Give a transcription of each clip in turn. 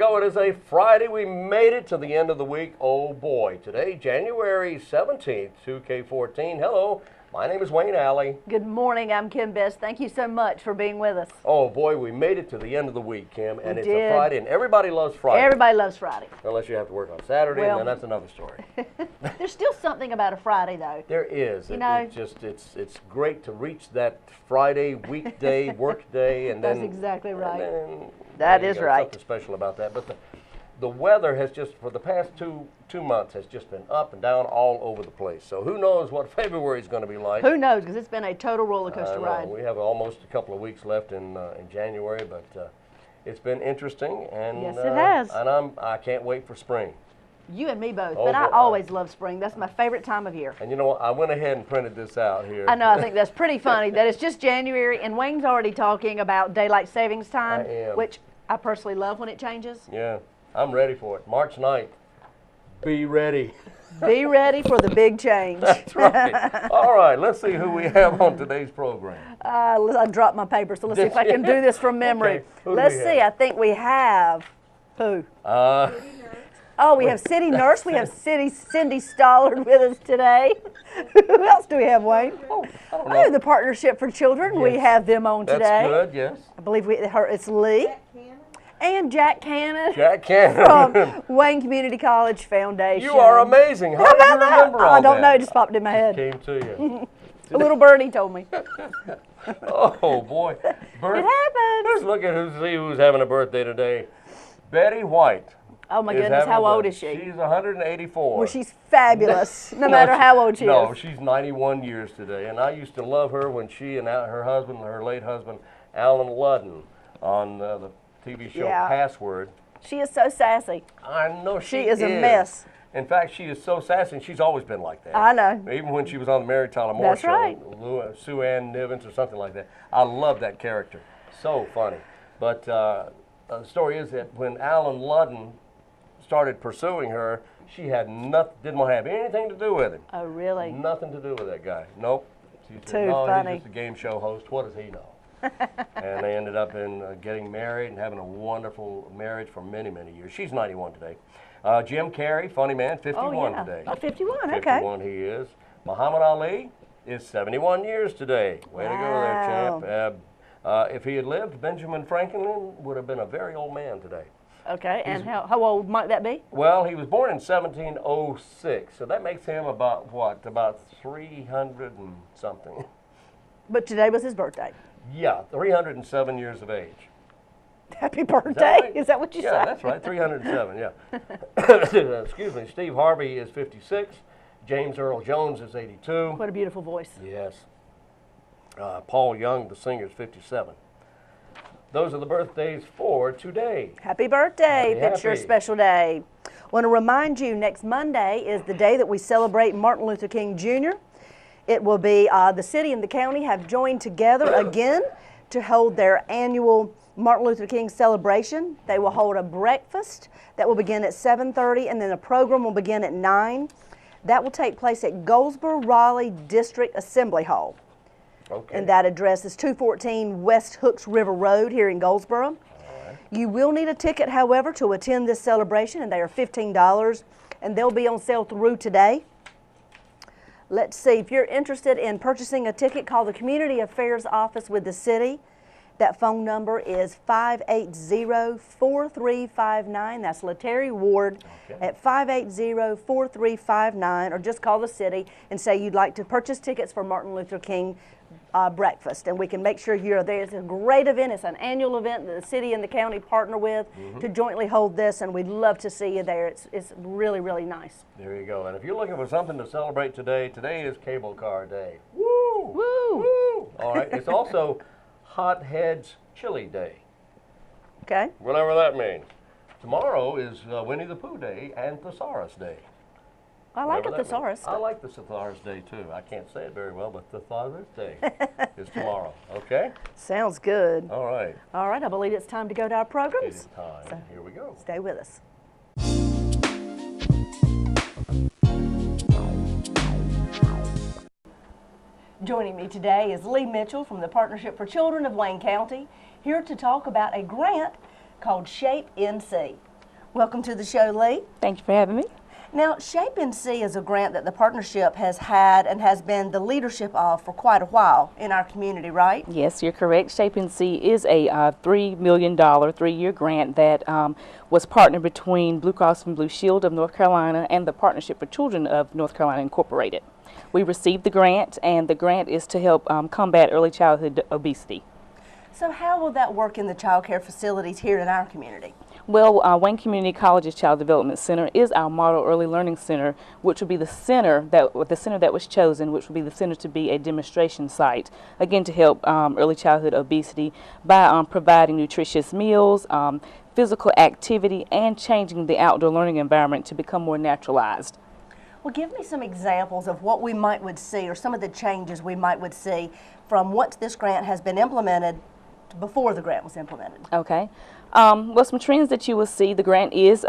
go. It is a Friday. We made it to the end of the week. Oh boy. Today, January 17th, 2K14. Hello. My name is Wayne Alley. Good morning. I'm Kim Best. Thank you so much for being with us. Oh boy, we made it to the end of the week, Kim, and it's did. a Friday, and everybody loves Friday. Everybody loves Friday. Unless you have to work on Saturday, Well, and then that's another story. There's still something about a Friday, though. There is. You know, it's great to reach that Friday weekday work day, and that's then exactly right. That is right. Something special about that, but the weather has just, for the past two months, has just been up and down all over the place. So who knows what February is going to be like? Who knows? Because it's been a total roller coaster ride. We have almost a couple of weeks left in January, but it's been interesting, and yes, it has. And I can't wait for spring. You and me both, Oh, but I boy. always love spring. That's my favorite time of year. And you know what? I went ahead and printed this out here. I know. I think that's pretty funny that it's just January, and Wayne's already talking about daylight savings time, I am. which I personally love when it changes. Yeah, I'm ready for it. March 9th. Be ready. Be ready for the big change. That's right. All right, let's see who we have on today's program. I dropped my paper, so let's see if I can do this from memory. Okay. Who do Let's we see. have? I think we have who? Oh, we have City Nurse. We have Cindy Stallard with us today. Who else do we have, Wayne? Oh, I don't know. The Partnership for Children. We Yes. have them on today. That's good, yes. I believe it's Lee. And Jack Cannon. Jack Cannon. From Wayne Community College Foundation. You are amazing. How did you remember all I don't know. that? It just popped in my head. Came to you. A little birdie told me. Oh, boy. It happens. Let's look at who's having a birthday today. Betty White. Oh, my goodness. How old is she? She's 184. Well, she's fabulous, no matter how old she is. No, she's 91 years today, and I used to love her when she and her husband, her late husband, Alan Ludden, on the TV show Password. She is so sassy. I know She is a mess. In fact, she is so sassy, and she's always been like that. I know. Even when she was on the Mary Tyler Moore That's show, right. Sue Ann Nivens or something like that. I love that character. So funny. But the story is that when Alan Ludden started pursuing her, she had didn't want to have anything to do with him. Oh, really? Nothing to do with that guy. Nope. She said, Too no, funny. he's just a game show host. What does he know? And they ended up in getting married and having a wonderful marriage for many, many years. She's 91 today. Jim Carrey, funny man, 51 today. Oh, 51, okay. 51 he is. Muhammad Ali is 71 years today. Way to go there, champ. If he had lived, Benjamin Franklin would have been a very old man today. Okay, and how old might that be? Well, he was born in 1706, so that makes him about, what, about 300 and something. But today was his birthday. Yeah, 307 years of age. Happy birthday. Right? Is that what you said? Yeah, that's right, 307, yeah. Excuse me, Steve Harvey is 56. James Earl Jones is 82. What a beautiful voice. Yes. Paul Young, the singer, is 57. Those are the birthdays for today. Happy birthday. Happy, It's your happy. special day. Want to remind you, next Monday is the day that we celebrate Martin Luther King Jr. It will be, the city and the county have joined together again to hold their annual Martin Luther King celebration. They will hold a breakfast that will begin at 7:30, and then the program will begin at 9. That will take place at Goldsboro Raleigh District Assembly Hall. Okay. And that address is 214 West Hooks River Road here in Goldsboro. All right. You will need a ticket, however, to attend this celebration, and they are $15, and they'll be on sale through today. Let's see, if you're interested in purchasing a ticket, call the Community Affairs Office with the city. That phone number is 580-4359. That's Letary Ward at 580-4359, or just call the city and say you'd like to purchase tickets for Martin Luther King breakfast, and we can make sure you're there. It's a great event. It's an annual event that the city and the county partner with to jointly hold this, and we'd love to see you there. It's really, really nice. There you go. And if you're looking for something to celebrate today, today is Cable Car Day. Woo! Woo! Woo! All right. It's also Hot Heads Chili Day. Okay. Whatever that means. Tomorrow is Winnie the Pooh Day and Thesaurus Day. I like a Whatever that thesaurus. means. I like the Thesaurus Day too. I can't say it very well, but Thesaurus Day is tomorrow. Okay? Sounds good. All right. All right, I believe it's time to go to our It programs. is time. So, Here we go. stay with us. Joining me today is Lee Mitchell from the Partnership for Children of Wayne County, here to talk about a grant called SHAPE NC. Welcome to the show, Lee. Thank you for having me. Now, Shape and See is a grant that the partnership has had and has been the leadership of for quite a while in our community, right? Yes, you're correct. Shape and See is a $3 million three-year grant that was partnered between Blue Cross and Blue Shield of North Carolina and the Partnership for Children of North Carolina Incorporated. We received the grant, and the grant is to help combat early childhood obesity. So how will that work in the child care facilities here in our community? Well, Wayne Community College's Child Development Center is our model early learning center, which will be the center that was chosen, which will be the center to be a demonstration site, again to help early childhood obesity by providing nutritious meals, physical activity, and changing the outdoor learning environment to become more naturalized. Well, give me some examples of what we might would see, or some of the changes we might would see from once this grant has been implemented to before the grant was implemented. Okay. Well, some trends that you will see, the grant is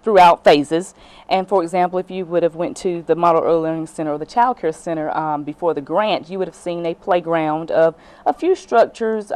throughout phases. And for example, if you would have went to the Model Early Learning Center or the Child Care Center before the grant, you would have seen a playground of a few structures,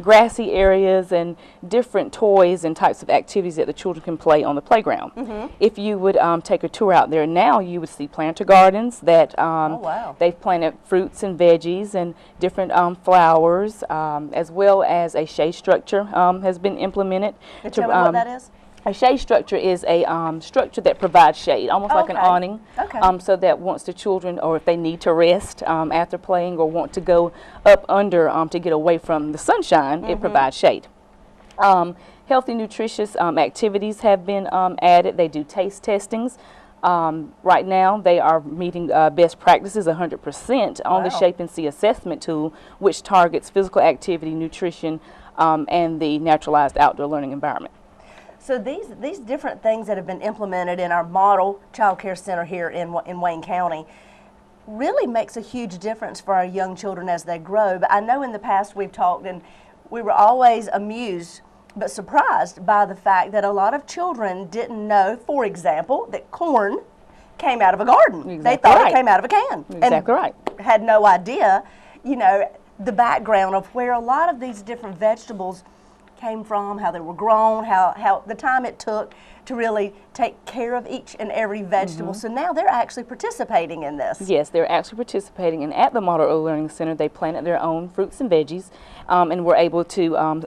grassy areas, and different toys and types of activities that the children can play on the playground. If you would take a tour out there now, you would see planter gardens that Oh, wow. they've planted fruits and veggies and different flowers, as well as a shade structure has been implemented. Tell me what that is? A shade structure is a structure that provides shade, almost like an Okay. awning, Okay. so that once the children, or if they need to rest after playing or want to go up under to get away from the sunshine, it provides shade. Healthy, nutritious activities have been added. They do taste testings. Right now, they are meeting best practices 100% on the Wow. Shape and See assessment tool, which targets physical activity, nutrition, and the naturalized outdoor learning environment. So these different things that have been implemented in our model child care center here in Wayne County really makes a huge difference for our young children as they grow. But I know in the past we've talked, and we were always amused but surprised by the fact that a lot of children didn't know, for example, that corn came out of a garden. Exactly they thought right. it came out of a can. Exactly right. Had no idea, you know, the background of where a lot of these different vegetables came from, how they were grown, how the time it took to really take care of each and every vegetable. So now they're actually participating in this. Yes, they're actually participating, and at the Model Early Learning Center, they planted their own fruits and veggies, and were able to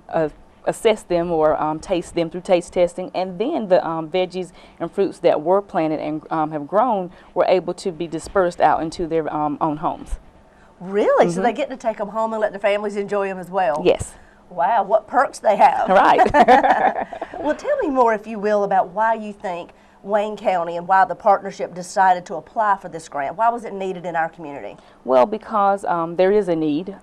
assess them or taste them through taste testing, and then the veggies and fruits that were planted and have grown were able to be dispersed out into their own homes. Really? So they get to take them home and let their families enjoy them as well? Yes. Wow, what perks they have. Right. Well, tell me more, if you will, about why you think Wayne County and why the partnership decided to apply for this grant. Why was it needed in our community? Well, because there is a need.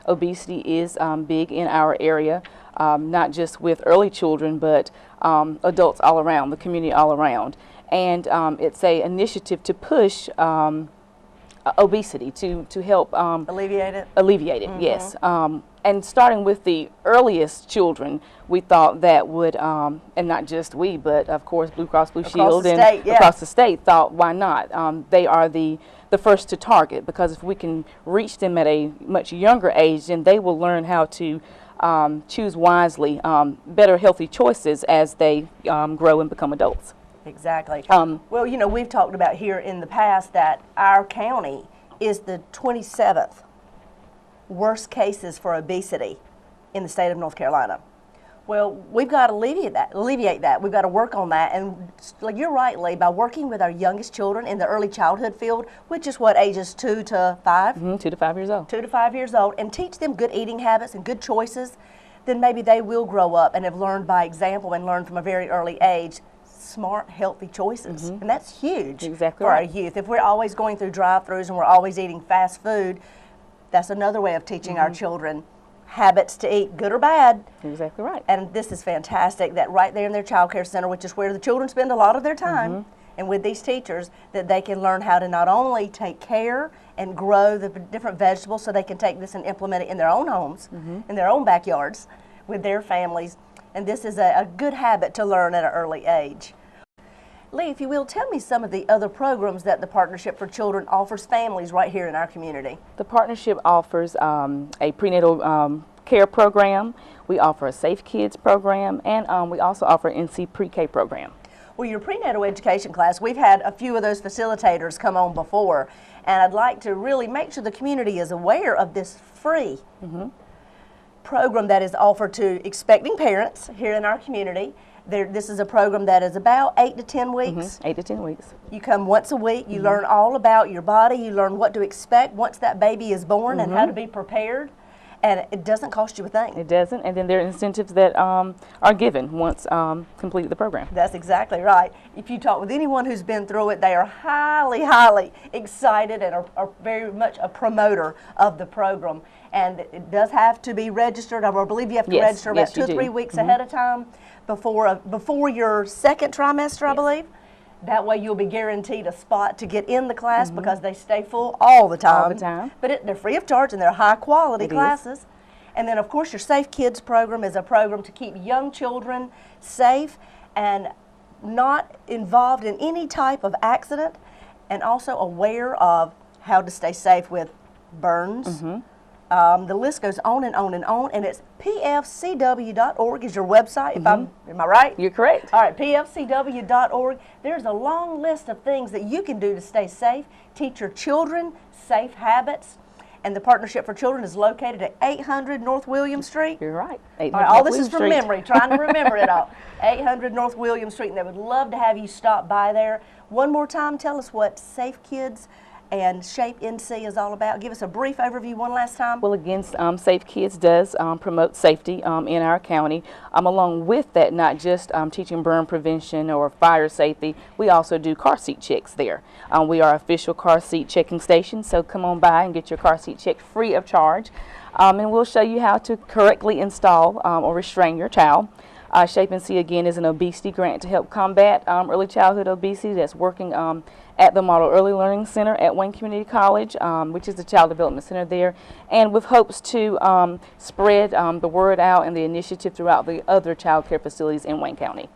Obesity is big in our area, not just with early children, but adults all around, the community all around. And it's an initiative to push obesity, to help Alleviate it? alleviate it, yes. And starting with the earliest children, we thought that would, and not just we, but of course Blue Cross Blue Shield and state, yeah. across the state thought, why not? They are the first to target, because if we can reach them at a much younger age, then they will learn how to choose wisely, better healthy choices as they grow and become adults. Exactly. Well, you know, we've talked about here in the past that our county is the 27th worst cases for obesity in the state of North Carolina. Well, we've got to alleviate that. We've got to work on that. And like you're right, Lee, by working with our youngest children in the early childhood field, which is what, ages 2 to 5? 2 to 5 years old. 2 to 5 years old, and teach them good eating habits and good choices, then maybe they will grow up and have learned by example and learned from a very early age smart, healthy choices. And that's huge Exactly for right. our youth. If we're always going through drive-thrus and we're always eating fast food, that's another way of teaching our children habits to eat, good or bad. Exactly right. And this is fantastic that right there in their child care center, which is where the children spend a lot of their time, and with these teachers, that they can learn how to not only take care and grow the different vegetables so they can take this and implement it in their own homes, in their own backyards, with their families. And this is a good habit to learn at an early age. Lee, if you will, tell me some of the other programs that the Partnership for Children offers families right here in our community. The partnership offers a prenatal care program. We offer a Safe Kids program, and we also offer an NC Pre-K program. Well, your prenatal education class, we've had a few of those facilitators come on before, and I'd like to really make sure the community is aware of this free program that is offered to expecting parents here in our community. This is a program that is about 8 to 10 weeks. 8 to 10 weeks. You come once a week, you learn all about your body, you learn what to expect once that baby is born and how to be prepared, and it doesn't cost you a thing. It doesn't, and then there are incentives that are given once completed the program. That's exactly right. If you talk with anyone who's been through it, they are highly, highly excited and are very much a promoter of the program. And it does have to be registered. I believe you have to register about 2 or 3 weeks ahead of time before your second trimester, I believe. That way you'll be guaranteed a spot to get in the class because they stay full all the time. All the time. But they're free of charge and they're high quality classes. And then of course your Safe Kids program is a program to keep young children safe and not involved in any type of accident, and also aware of how to stay safe with burns. The list goes on and on and on, and it's pfcw.org is your website. If am I right? You're correct. All right, pfcw.org. There's a long list of things that you can do to stay safe, teach your children safe habits, and the Partnership for Children is located at 800 North William Street. You're right. All right, all this is from memory, trying to remember it all. 800 North William Street, and they would love to have you stop by there. One more time, tell us what Safe Kids and Shape NC is all about. Give us a brief overview one last time. Well, again, Safe Kids does promote safety in our county. Along with that, not just teaching burn prevention or fire safety, we also do car seat checks there. We are official car seat checking station, so come on by and get your car seat checked free of charge. And we'll show you how to correctly install or restrain your child. Shape NC, again, is an obesity grant to help combat early childhood obesity that's working at the Model Early Learning Center at Wayne Community College, which is the Child Development Center there, and with hopes to spread the word out and the initiative throughout the other child care facilities in Wayne County.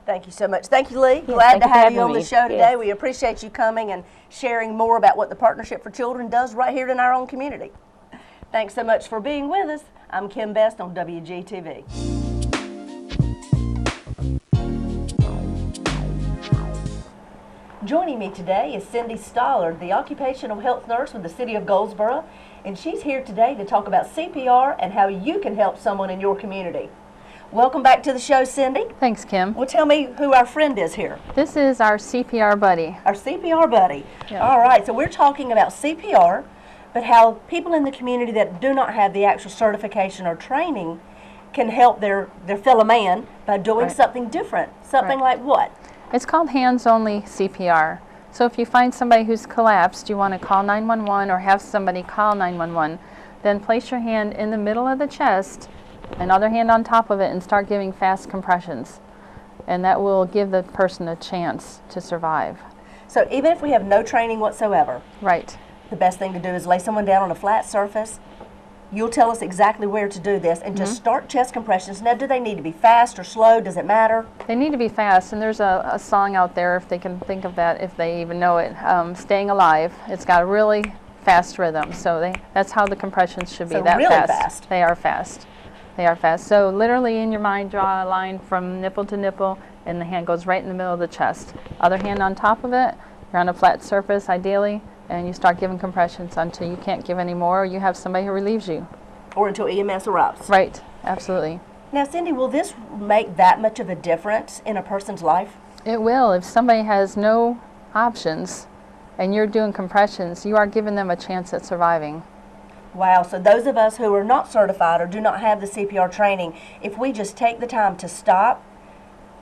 Thank you so much. Thank you, Lee. Yes, Glad to have you on the me. show today. We appreciate you coming and sharing more about what the Partnership for Children does right here in our own community. Thanks so much for being with us. I'm Kim Best on WGTV. Joining me today is Cindy Stallard, the occupational health nurse with the City of Goldsboro, and she's here today to talk about CPR and how you can help someone in your community. Welcome back to the show, Cindy. Thanks, Kim. Well, tell me who our friend is here. This is our CPR buddy. Our CPR buddy. Yeah. All right, so we're talking about CPR, but how people in the community that do not have the actual certification or training can help their fellow man by doing something different. Something like what? It's called hands-only CPR. So if you find somebody who's collapsed, you want to call 911 or have somebody call 911, then place your hand in the middle of the chest, another hand on top of it, and start giving fast compressions. And that will give the person a chance to survive. So even if we have no training whatsoever, Right. the best thing to do is lay someone down on a flat surface. You'll tell us exactly where to do this and just start chest compressions. Now, do they need to be fast or slow? Does it matter? They need to be fast, and there's a song out there, if they can think of that, if they even know it, Staying Alive. It's got a really fast rhythm, so that's how the compressions should be, So that really fast. fast. They are fast. They are fast. So literally in your mind, draw a line from nipple to nipple, and the hand goes right in the middle of the chest. Other hand on top of it, you're on a flat surface ideally, and you start giving compressions until you can't give any more, or you have somebody who relieves you. Or until EMS arrives? Right, absolutely. Now, Cindy, will this make that much of a difference in a person's life? It will. If somebody has no options and you're doing compressions, you are giving them a chance at surviving. Wow, so those of us who are not certified or do not have the CPR training, if we just take the time to stop,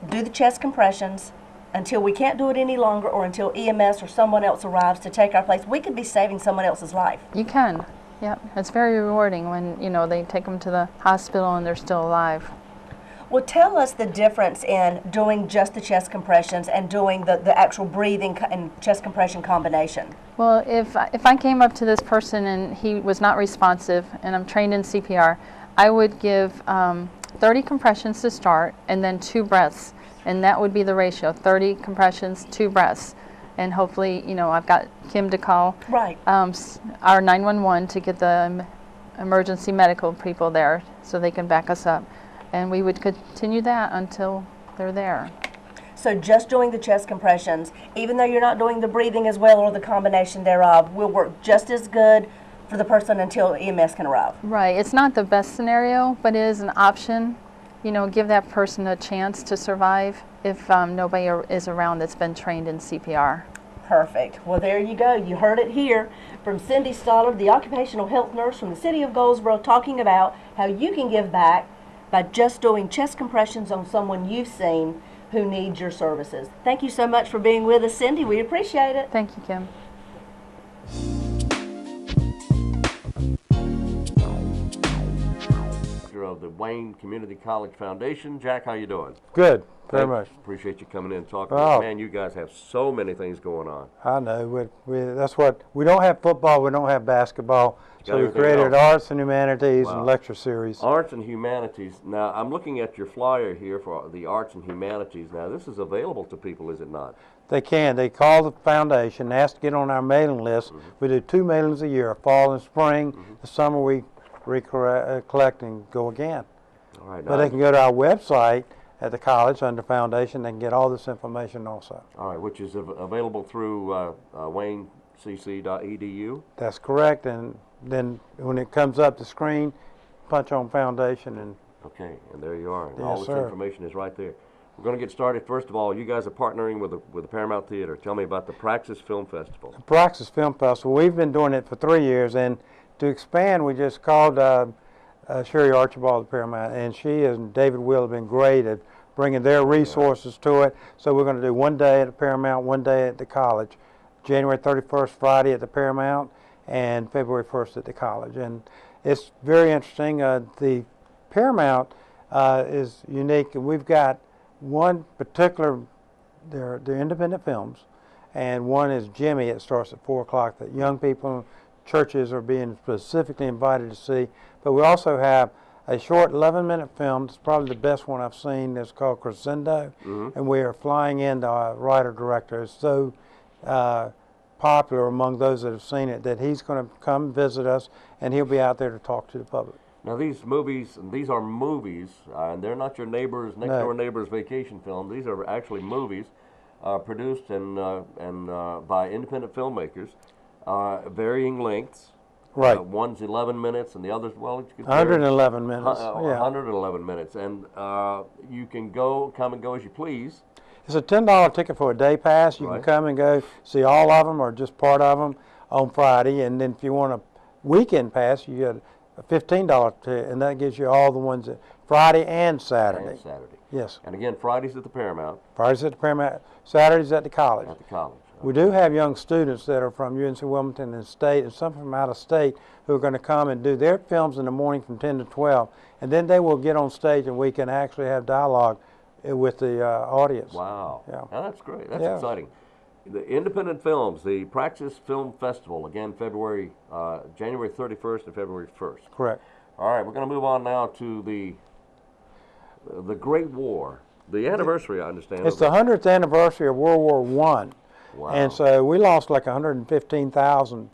do the chest compressions until we can't do it any longer, or until EMS or someone else arrives to take our place, we could be saving someone else's life. You can. Yeah, it's very rewarding when, they take them to the hospital and they're still alive. Well, tell us the difference in doing just the chest compressions and doing the actual breathing and chest compression combination. Well, if I came up to this person and he was not responsive, and I'm trained in CPR, I would give 30 compressions to start and then 2 breaths. And that would be the ratio, 30 compressions, 2 breaths. And hopefully, I've got Kim to call Right. our 911 to get the emergency medical people there so they can back us up. And we would continue that until they're there. So just doing the chest compressions, even though you're not doing the breathing as well or the combination thereof, will work just as good for the person until EMS can arrive. Right. It's not the best scenario, but it is an option. You know, give that person a chance to survive if nobody is around that's been trained in CPR. Perfect. Well, there you go. You heard it here from Cindy Stallard, the occupational health nurse from the city of Goldsboro, talking about how you can give back by just doing chest compressions on someone you've seen who needs your services. Thank you so much for being with us, Cindy. We appreciate it. Thank you, Kim. Of the Wayne Community College Foundation. Jack, how you doing? Good, very much. Appreciate you coming in and talking. Oh. Man, you guys have so many things going on. I know. That's what we don't have football. We don't have basketball. So we everything created else. arts and humanities Wow. and lecture series. Arts and humanities. Now, I'm looking at your flyer here for the arts and humanities. Now, this is available to people, is it not? They can. They call the foundation, ask to get on our mailing list. We do 2 mailings a year, fall and spring. The summer we collect and go again. All right. But now, they can go to our website at the college under foundation. They can get all this information also. all right, which is available through waynecc.edu. That's correct. And then when it comes up the screen, punch on foundation and Okay, and there you are. And Yes, all this sir. information is right there. We're going to get started. First of all, you guys are partnering with the Paramount Theater. Tell me about the Praxis Film Festival. Praxis Film Festival. We've been doing it for 3 years, and to expand, we just called Sherry Archibald at Paramount, and she and David Will have been great at bringing their resources to it. So we're going to do 1 day at the Paramount, 1 day at the college. January 31st, Friday at the Paramount, and February 1st at the college. And it's very interesting. The Paramount is unique, and we've got one particular, they're independent films, and one is Jimmy. It starts at 4 o'clock that young people, churches are being specifically invited to see. But we also have a short 11-minute film. It's probably the best one I've seen. It's called Crescendo, and we are flying in the writer-director. It's so popular among those that have seen it that he's going to come visit us, and he'll be out there to talk to the public. Now, these movies, and these are movies, and they're not your neighbor's, next-door neighbor's vacation film. These are actually movies produced and by independent filmmakers, varying lengths. Right. One's 11 minutes, and the other's, well, 111 minutes. Yeah. 111 minutes, and you can come and go as you please. It's a $10 ticket for a day pass. You Right. can come and go see all of them or just part of them on Friday. And then if you want a weekend pass, you get a $15 ticket, and that gives you all the ones that Friday and Saturday. And Saturday. Yes. And again, Fridays at the Paramount. Fridays at the Paramount, Saturdays at the college. At the college. We do have young students that are from UNC Wilmington and state, and some from out of state, who are going to come and do their films in the morning from 10 to 12. And then they will get on stage, and we can actually have dialogue with the audience. Wow. Yeah. Now, that's great. That's Yeah. exciting. The independent films, the Praxis Film Festival, again, January 31st and February 1st. Correct. All right, we're going to move on now to the Great War. The anniversary, I understand. It's of the it. 100th anniversary of World War I. Wow. And so we lost like 115,000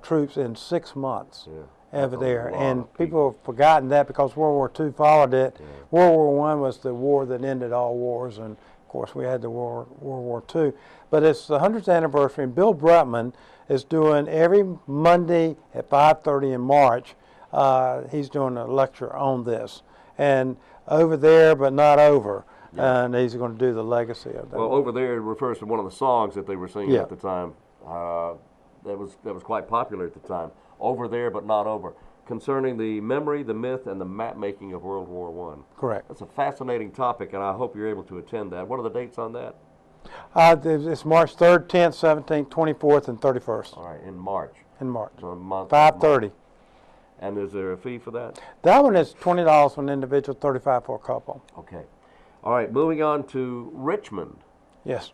troops in 6 months over That's a there. lot And of people have forgotten that because World War II followed it. World War I was the war that ended all wars, and of course we had the World War II. But it's the 100th anniversary, and Bill Brutman is doing every Monday at 5:30 in March. He's doing a lecture on this. And over there, but not over. And he's going to do the legacy of that. Well, over there refers to one of the songs that they were singing Yeah. at the time. That was quite popular at the time. Over there, but not over. Concerning the memory, the myth, and the map making of World War I. Correct. That's a fascinating topic, and I hope you're able to attend that. What are the dates on that? It's March 3rd, 10th, 17th, 24th, and 31st All right, in March. in March. So a month. 5:30. And is there a fee for that? That one is $20 for an individual, $35 for a couple. Okay. All right, moving on to Richmond. Yes.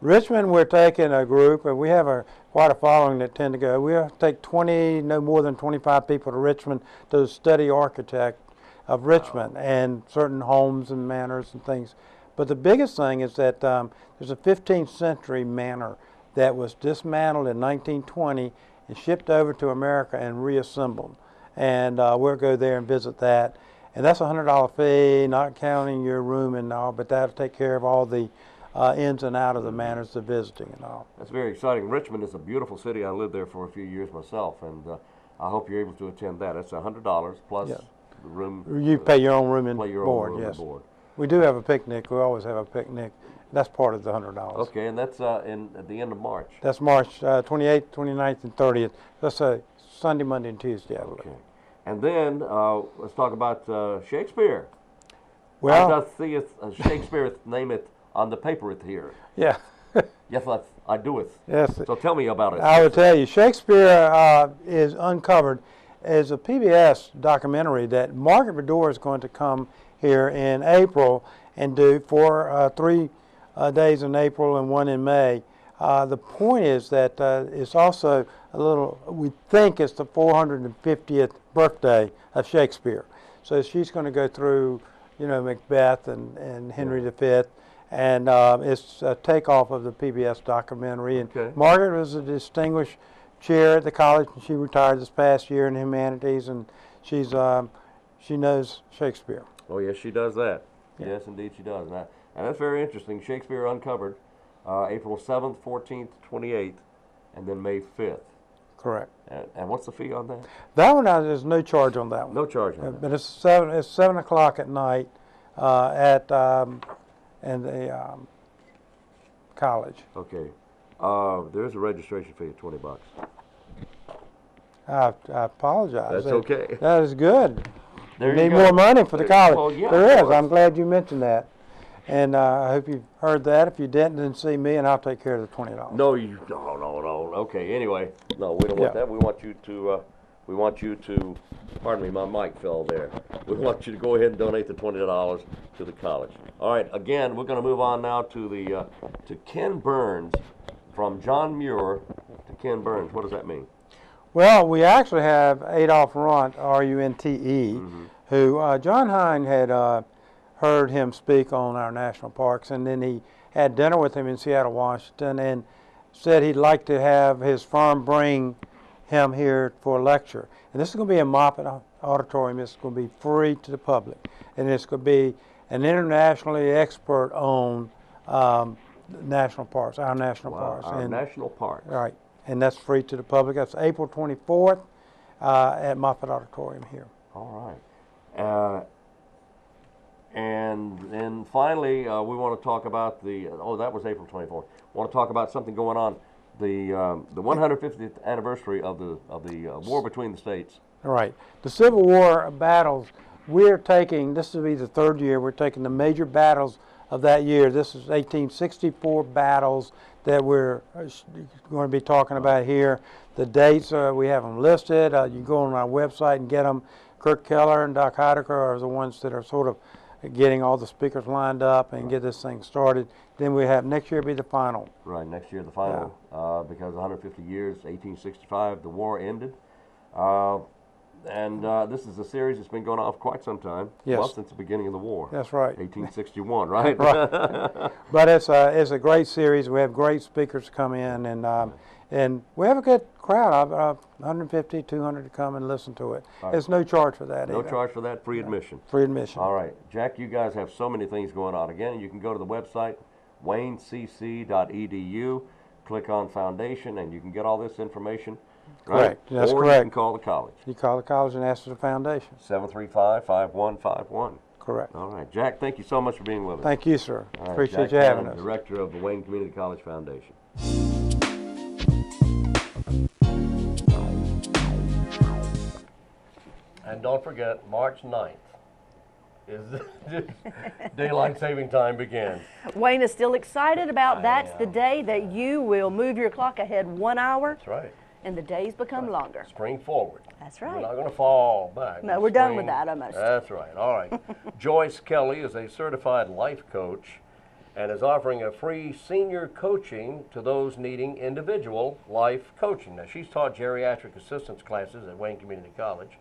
Richmond, we're taking a group, and we have quite a following that tend to go. We'll take no more than 25 people to Richmond to study architect of Richmond and certain homes and manors and things. But the biggest thing is that there's a 15th century manor that was dismantled in 1920 and shipped over to America and reassembled. and we'll go there and visit that. And that's a $100 fee, not counting your room and all, but that'll take care of all the ins and out of the manners of visiting and all. That's very exciting. Richmond is a beautiful city. I lived there for a few years myself, and I hope you're able to attend that. That's $100 plus Yeah. the room. You pay your own room and Play your board, own room yes. and board. We do have a picnic. We always have a picnic. That's part of the $100. Okay, and that's at the end of March. That's March 28th, 29th, and 30th. That's a Sunday, Monday, and Tuesday, I believe. Okay. And then let's talk about Shakespeare. Well, I doth seeth Shakespeare nameth on the papereth here. yeah. Yes, I doeth. Yes. So tell me about it. I will tell you, Shakespeare is Uncovered is a PBS documentary that Margaret Vidor is going to come here in April and do for 3 days in April and 1 in May. The point is that it's also a little, we think it's the 450th birthday of Shakespeare. So she's going to go through, you know, Macbeth and Henry V, and it's a takeoff of the PBS documentary. And Okay. Margaret was a distinguished chair at the college, and she retired this past year in humanities, and she's she knows Shakespeare. Oh, yes, she does that. Yeah. Yes, indeed, she does. And that's very interesting. Shakespeare Uncovered, April 7th, 14th, 28th, and then May 5th. Correct. And what's the fee on that? That one, there's no charge on that one. No charge on that. But it's 7 o'clock at night at in the college. Okay. There's a registration fee of $20. I apologize. That's okay. That is good. There We you need go. more money for the college. Well, yeah, there of is. course. I'm glad you mentioned that. And I hope you've heard that. If you didn't, then see me, and I'll take care of the $20. No. Okay. Anyway, no, we don't want Yeah. that. We want you to. Pardon me, my mic fell there. We want you to go ahead and donate the $20 to the college. All right. Again, we're going to move on now to the to Ken Burns, from John Muir to Ken Burns. What does that mean? Well, we actually have Adolph Runt, R-U-N-T-E, who John Hine had heard him speak on our national parks, and then he had dinner with him in Seattle, Washington, and said he'd like to have his firm bring him here for a lecture. And this is going to be in Moffett Auditorium. It's going to be free to the public, and it's going to be an internationally expert on national parks, our national parks. Our national parks. Right, and that's free to the public. That's April 24th at Moffett Auditorium here. All right. And then finally, we want to talk about the, that was April 24th. We want to talk about something going on, the 150th anniversary of the war between the states. Right. The Civil War battles, we're taking, this will be the 3rd year, we're taking the major battles of that year. This is 1864 battles that we're going to be talking about here. The dates, we have them listed. You can go on our website and get them. Kurt Keller and Doc Heidecker are the ones that are sort of getting all the speakers lined up and get this thing started. Then we have, next year will be the final. Right, next year the final, because 150 years, 1865, the war ended. And this is a series that's been going on for quite some time. Yes. Well, since the beginning of the war. That's right. 1861, right? Right. But it's a great series. We have great speakers come in, and we have a good crowd. 150, 200 to come and listen to it. Right. There's no charge for that No either. charge for that, free admission. Free admission. All right. Jack, you guys have so many things going on. Again, you can go to the website, waynecc.edu, click on Foundation, and you can get all this information. Correct. Right? That's or correct. you can call the college. You call the college and ask for the foundation. 735-5151. Correct. All right. Jack, thank you so much for being with us. Thank you, sir. All right, Appreciate Jack you having Cannon, us. Director of the Wayne Community College Foundation. And don't forget, March 9th is daylight saving time begins. Wayne is still excited about that's the am. day that you will move your clock ahead 1 hour That's right. and the days become longer. Spring forward. That's We're right. not going to fall back. No, we're done with Spring- that almost. That's right. All right. Joyce Kelly is a certified life coach and is offering a free senior coaching to those needing individual life coaching. Now, she's taught geriatric assistance classes at Wayne Community College.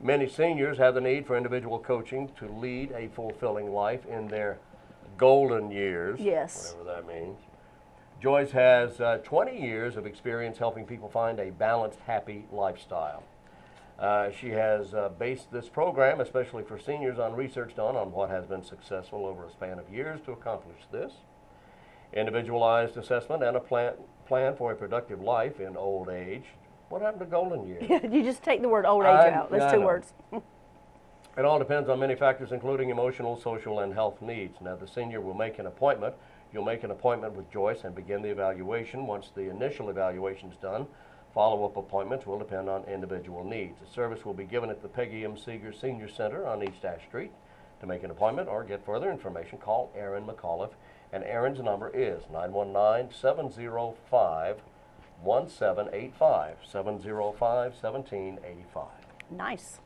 Many seniors have the need for individual coaching to lead a fulfilling life in their golden years. Yes. Whatever that means. Joyce has 20 years of experience helping people find a balanced, happy lifestyle. She has based this program, especially for seniors, on research done on what has been successful over a span of years to accomplish this. Individualized assessment and a plan for a productive life in old age. What happened to golden years? You just take the word old age out. That's I 2 know. words. It all depends on many factors, including emotional, social, and health needs. Now, the senior will make an appointment. You'll make an appointment with Joyce and begin the evaluation. Once the initial evaluation is done, follow-up appointments will depend on individual needs. The service will be given at the Peggy M. Seeger Senior Center on East Ash Street. To make an appointment or get further information, call Aaron McAuliffe, and Aaron's number is 919-705-1785, 705-1785. Nice.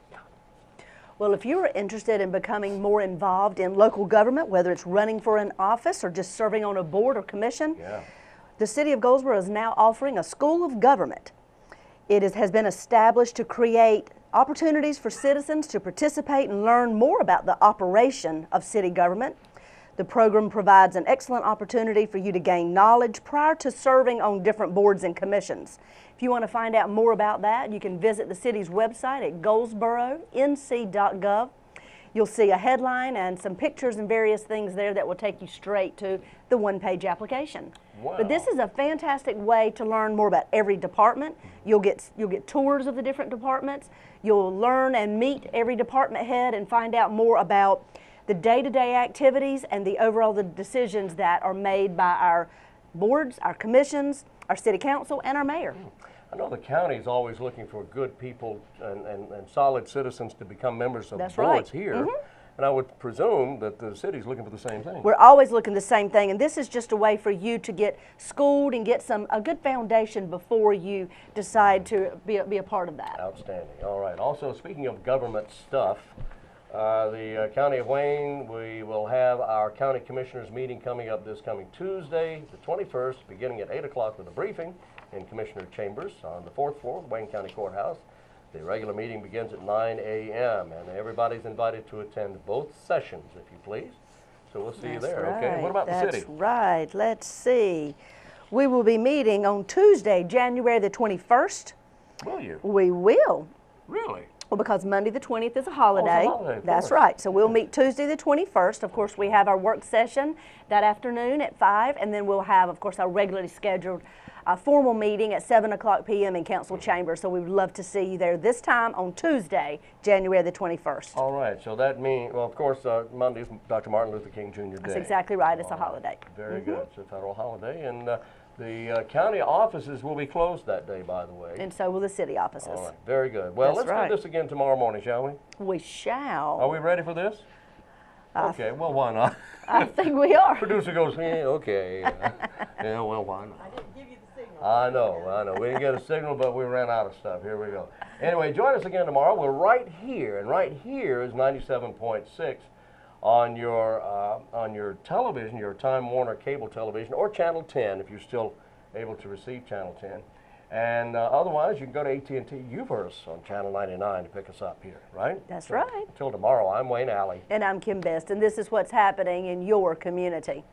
Well, if you are interested in becoming more involved in local government, whether it's running for an office or just serving on a board or commission, the City of Goldsboro is now offering a School of Government. It has been established to create opportunities for citizens to participate and learn more about the operation of city government. The program provides an excellent opportunity for you to gain knowledge prior to serving on different boards and commissions. If you want to find out more about that, you can visit the city's website at goldsboronc.gov. You'll see a headline and some pictures and various things there that will take you straight to the one-page application. Wow. But this is a fantastic way to learn more about every department. You'll get tours of the different departments. You'll learn and meet every department head and find out more about the day-to-day activities and the overall decisions that are made by our boards, our commissions, our city council, and our mayor. I know the county is always looking for good people and solid citizens to become members of boards here. And I would presume that the city's looking for the same thing. We're always looking the same thing, and this is just a way for you to get schooled and get a good foundation before you decide to be a part of that. Outstanding. All right. Also, speaking of government stuff, the County of Wayne, we will have our county commissioners meeting coming up this coming Tuesday, the 21st, beginning at 8 o'clock with a briefing in Commissioner Chambers on the 4th floor of Wayne County Courthouse. The regular meeting begins at 9 a.m. and everybody's invited to attend both sessions, if you please. So we'll see you there, okay? What about the city? That's right. Let's see. We will be meeting on Tuesday, January the 21st. Will you? We will. Really? Well, because Monday the 20th is a holiday. Oh, it's a holiday, of That's course. right. So we'll meet Tuesday the 21st. Of course, we have our work session that afternoon at 5, and then we'll have, of course, our regularly scheduled formal meeting at 7 o'clock p.m. in Council Chamber. So we would love to see you there this time on Tuesday, January the 21st. All right. So that means, well, of course, Monday is Dr. Martin Luther King Jr. Day. That's exactly right. It's a holiday. Very good. It's a federal holiday. And the county offices will be closed that day, by the way. And so will the city offices. All right. Very good. Well, That's let's right. do this again tomorrow morning, shall we? We shall. Are we ready for this? Okay. Well, why not? I think we are. Producer goes, yeah, okay. Yeah, well, why not? I didn't give you the signal. I know. We didn't get a signal, but we ran out of stuff. Here we go. Anyway, join us again tomorrow. We're right here, and right here is 97.6 on your television, your Time Warner cable television, or Channel 10 if you're still able to receive Channel 10. And otherwise, you can go to AT&T. You've heard us on Channel 99 to pick us up here, right? That's So, right. Until tomorrow, I'm Wayne Alley. And I'm Kim Best, and this is what's happening in your community.